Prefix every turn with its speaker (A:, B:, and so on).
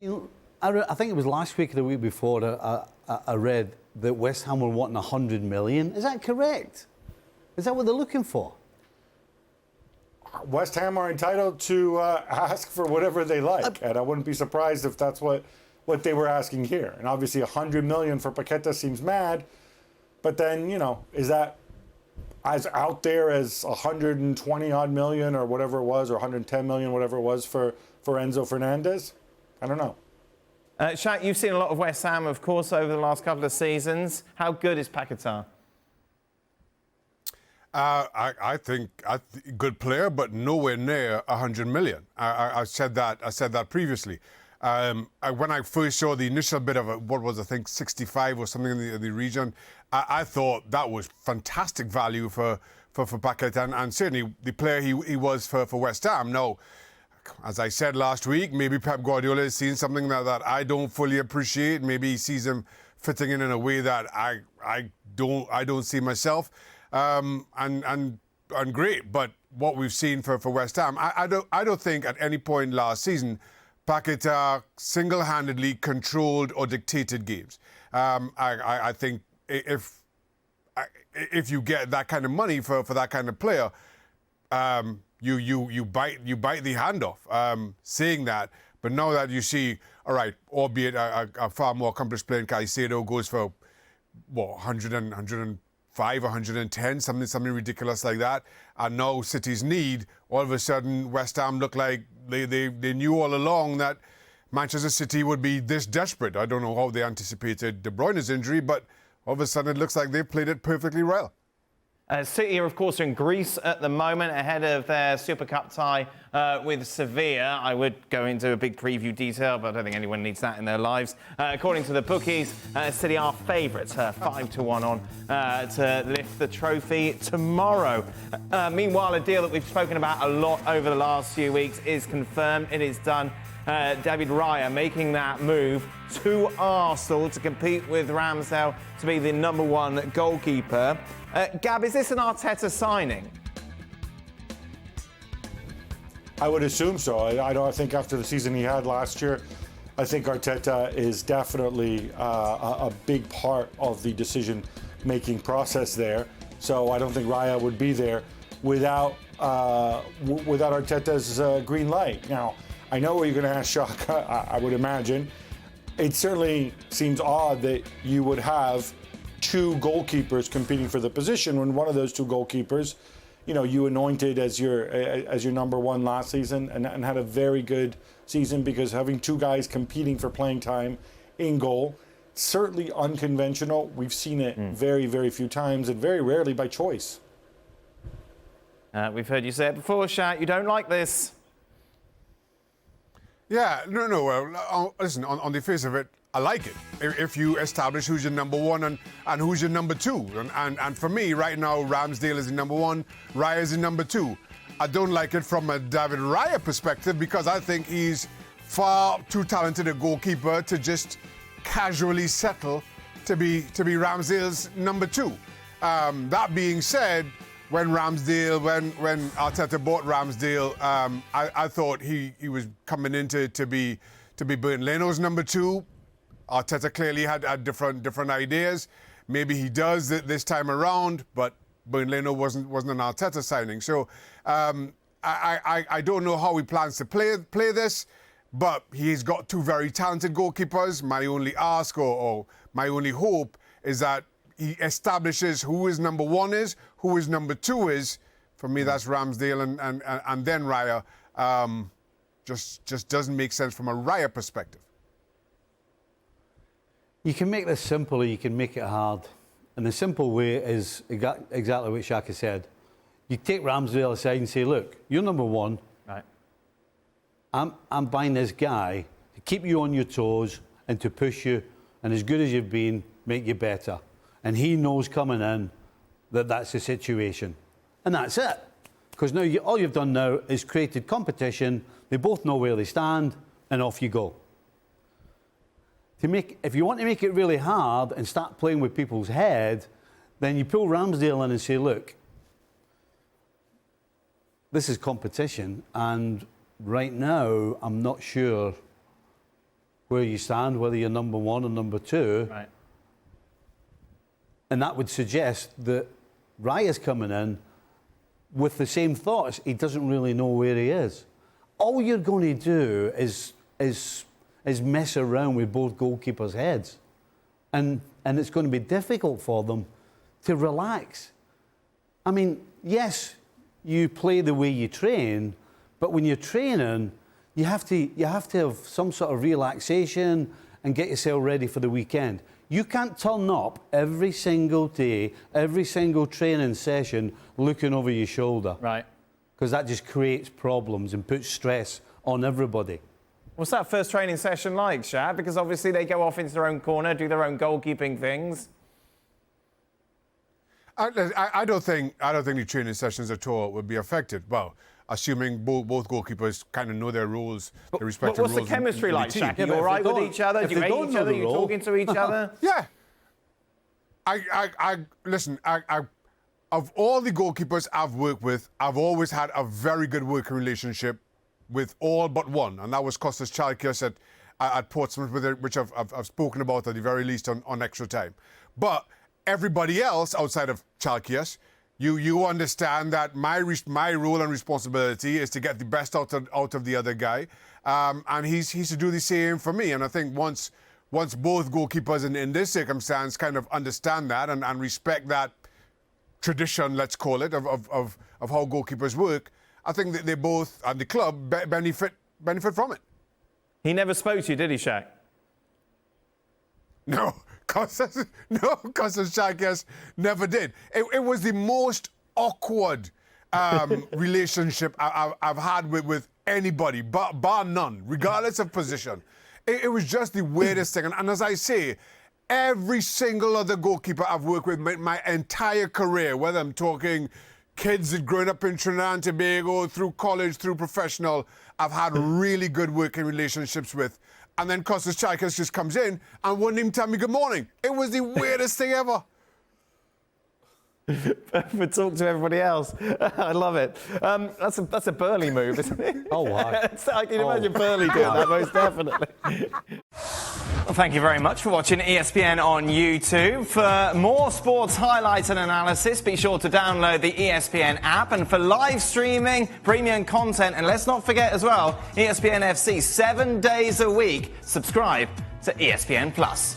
A: I think it was last week or the week before I read that West Ham were wanting 100 million. Is that correct? Is that what they're looking for?
B: West Ham are entitled to ask for whatever they like, and I wouldn't be surprised if that's what they were asking here. And obviously 100 million for Paqueta seems mad, but then, is that as out there as 120 odd million or whatever it was, or 110 million, whatever it was for Enzo Fernandez? I don't know.
C: Shaq, you've seen a lot of West Ham, of course, over the last couple of seasons. How good is Paqueta?
D: I think good player, but nowhere near 100 million. I said that previously. When I first saw the initial bit of it, what was, I think, 65 or something in the region, I thought that was fantastic value for Paqueta, and certainly the player he was for West Ham. Now, as I said last week, maybe Pep Guardiola has seen something that I don't fully appreciate. Maybe he sees him fitting in a way that I don't see myself. And great, but what we've seen for West Ham, I don't think at any point last season Paqueta single-handedly controlled or dictated games. I think if you get that kind of money for that kind of player, you bite the hand off. Saying that, but now that you see, all right, albeit a far more accomplished player in Caicedo goes for what, 105, 110, something ridiculous like that, and now City's need, all of a sudden West Ham look like they knew all along that Manchester City would be this desperate. I don't know how they anticipated De Bruyne's injury, but all of a sudden it looks like they've played it perfectly well.
C: City are, of course, in Greece at the moment, ahead of their Super Cup tie with Sevilla. I would go into a big preview detail, but I don't think anyone needs that in their lives. According to the bookies, City are favourites, 5-1 on to lift the trophy tomorrow. Meanwhile, a deal that we've spoken about a lot over the last few weeks is confirmed. It is done. David Raya making that move to Arsenal to compete with Ramsdale to be the #1 goalkeeper. Gab, is this an Arteta signing?
B: I would assume so. I think after the season he had last year, I think Arteta is definitely a big part of the decision-making process there. So I don't think Raya would be there without Arteta's green light. Now, I know what you're going to ask Shaka, I would imagine. It certainly seems odd that you would have two goalkeepers competing for the position when one of those two goalkeepers, you anointed as your #1 last season and had a very good season, because having two guys competing for playing time in goal, certainly unconventional. We've seen it very, very few times, and very rarely by choice.
C: We've heard you say it before, Shat. You don't like this.
D: Yeah, no. Well, listen, on the face of it, I like it. If you establish who's your #1 and who's your #2. And for me, right now, Ramsdale is the #1, Raya is the #2. I don't like it from a David Raya perspective, because I think he's far too talented a goalkeeper to just casually settle to be Ramsdale's #2. That being said, when Arteta bought Ramsdale, I thought he was coming in to be Bernd Leno's #2. Arteta clearly had different ideas. Maybe he does this time around, but Bernd Leno wasn't an Arteta signing. So I don't know how he plans to play this, but he's got two very talented goalkeepers. My only ask or my only hope is that he establishes who his #1 is, who his #2 is. For me, that's Ramsdale and then Raya. Just doesn't make sense from a Raya perspective.
A: You can make this simple or you can make it hard. And the simple way is exactly what Shaka said. You take Ramsdale aside and say, look, you're #1.
C: Right.
A: I'm buying this guy to keep you on your toes and to push you, and as good as you've been, make you better. And he knows coming in that that's the situation. And that's it. Because now all you've done now is created competition. They both know where they stand, and off you go. If you want to make it really hard and start playing with people's head, then you pull Ramsdale in and say, look, this is competition, and right now I'm not sure where you stand, whether you're number one or number two.
C: Right.
A: And that would suggest that Raya's coming in with the same thoughts. He doesn't really know where he is. All you're going to do is mess around with both goalkeepers' heads. And it's going to be difficult for them to relax. I mean, yes, you play the way you train, but when you're training, you have to have some sort of relaxation and get yourself ready for the weekend. You can't turn up every single day, every single training session looking over your shoulder.
C: Right.
A: Because that just creates problems and puts stress on everybody.
C: What's that first training session like, Shad? Because obviously they go off into their own corner, do their own goalkeeping things.
D: I don't think the training sessions at all would be affected. Well, assuming both goalkeepers kind of know their roles, their respective roles.
C: What's the chemistry like, Shaka? You
A: Yeah,
C: all right with each other? Do you hate each other? Are you talking to each other?
D: Yeah. Listen, of all the goalkeepers I've worked with, I've always had a very good working relationship with all but one, and that was Kostas Chalkias at Portsmouth, which I've spoken about at the very least on Extra Time. But everybody else outside of Chalkias, you understand that my role and responsibility is to get the best out of the other guy, and he's to do the same for me. And I think once both goalkeepers in this circumstance kind of understand that and respect that tradition, let's call it, of how goalkeepers work, I think that they both, and the club, benefit from it.
C: He never spoke to you, did he, Shaq?
D: No, Kostas Chalkias never did. It was the most awkward relationship I've had with anybody, bar none, regardless of position. It was just the weirdest thing. And as I say, every single other goalkeeper I've worked with my entire career, whether I'm talking kids that growing up in Trinidad and Tobago, through college, through professional, I've had really good working relationships with. And then Kostas Chalkias just comes in and wouldn't even tell me good morning. It was the weirdest thing ever.
C: But talk to everybody else. I love it. That's a Burley move, isn't it?
A: Oh, wow.
C: I can imagine Burley doing that, most definitely. Well, thank you very much for watching ESPN on YouTube. For more sports highlights and analysis, be sure to download the ESPN app. And for live streaming, premium content, and let's not forget as well, ESPN FC 7 days a week. Subscribe to ESPN Plus.